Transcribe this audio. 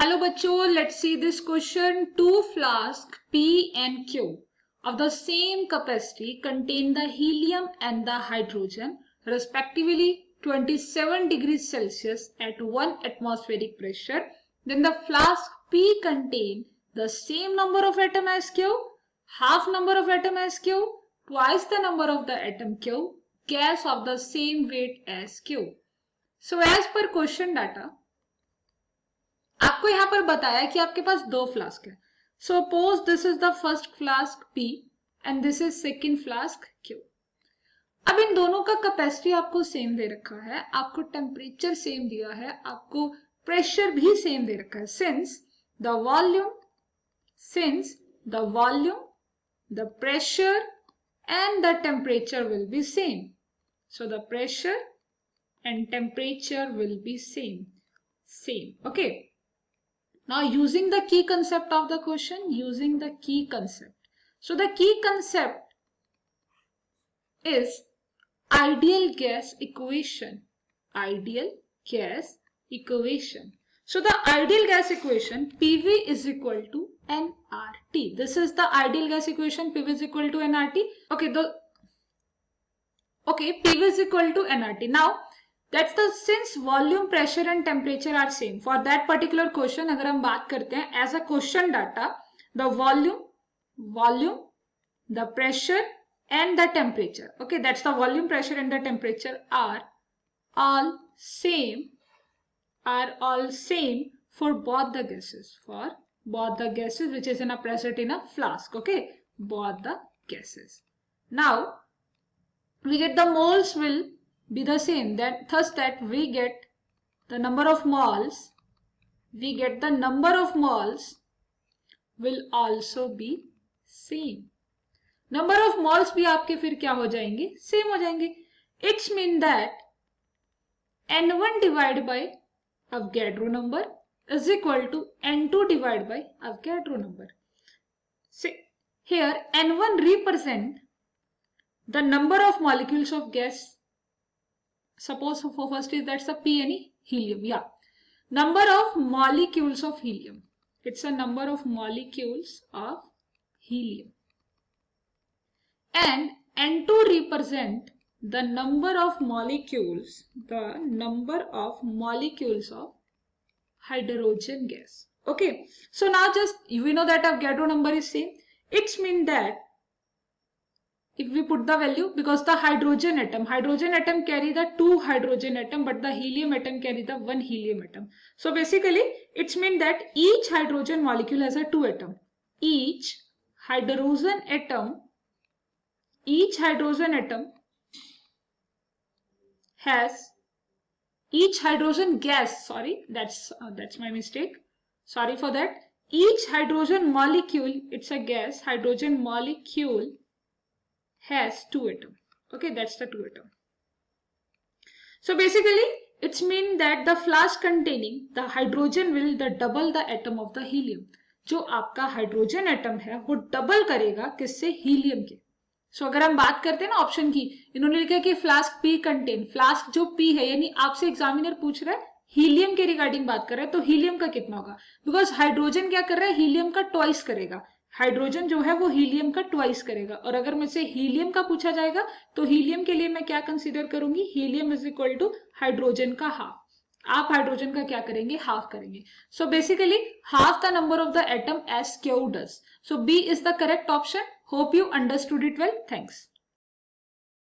Hello बच्चों, let's see this question. Two flasks P and Q of the same capacity contain the helium and the hydrogen respectively 27 degrees Celsius at 1 atmospheric pressure. Then the flask P contain the same number of atom as Q, half number of atom as Q, twice the number of the atom Q, gas of the same weight as Q. So as per question data, आपको यहां पर बताया कि आपके पास दो flask है. Suppose this is the first flask P and this is second flask Q. अब इन दोनों का कैपेसिटी आपको सेम दे रखा है, आपको टेम्परेचर सेम दिया है, आपको प्रेशर भी सेम दे रखा है. Since the volume the pressure and the temperature will be same. So the pressure and temperature will be same. Okay. Now using the key concept of the question, So the key concept is ideal gas equation. So the ideal gas equation PV is equal to nRT. This is the ideal gas equation, PV is equal to nRT. PV is equal to nRT. Now that's the since volume, pressure and temperature are same for that particular question. अगर हम बात करते हैं as a question data, the volume, the pressure and the temperature. Okay, that's the volume, pressure and the temperature are all same for both the gases which is in a present in a flask. Okay, both the gases. Now we get the moles will be the same, thus that we get the number of moles will also be same. Number of moles भी आपके फिर क्या हो जाएंगे, same हो जाएंगे. It's mean that N1 divided by Avogadro number is equal to N2 divided by Avogadro number. See, here N1 represent the number of molecules of gas. Suppose for first is that's a P and helium. Yeah, number of molecules of helium. It's a number of molecules of helium. And N2 represent the number of molecules of hydrogen gas. Okay, so now just we know that Avogadro number is same. It's mean that if we put the value, because the hydrogen atom carry the two hydrogen atom, but the helium atom carry the one helium atom. So basically it's mean that each hydrogen molecule has a two atom. Each hydrogen gas, sorry, that's my mistake. Sorry for that. Each hydrogen molecule, it's a gas, hydrogen molecule has two atom. Okay, that's the two atom. So basically it's mean that the flask containing the hydrogen will double the atom of the helium. जो आपका hydrogen atom है वो double करेगा किससे, helium के. सो अगर हम बात करते हैं ना ऑप्शन की, इन्होंने लिखा कि फ्लास्क पी कंटेन, फ्लास्क जो पी है यानी आपसे एग्जामिनर पूछ रहा है हीलियम के रिगार्डिंग बात कर रहा है, तो हीलियम का कितना होगा, बिकॉज हाइड्रोजन क्या कर रहा है, हीलियम का ट्वाइस करेगा. हाइड्रोजन जो है वो हीलियम का ट्वाइस करेगा. और अगर मुझसे हीलियम का पूछा जाएगा तो हीलियम के लिए मैं क्या कंसीडर करूंगी, helium is equal to hydrogen का हाफ. आप हाइड्रोजन का क्या करेंगे, हाफ करेंगे. So basically half the number of the atom as Q does. So B is the correct option. Hope you understood it well. Thanks.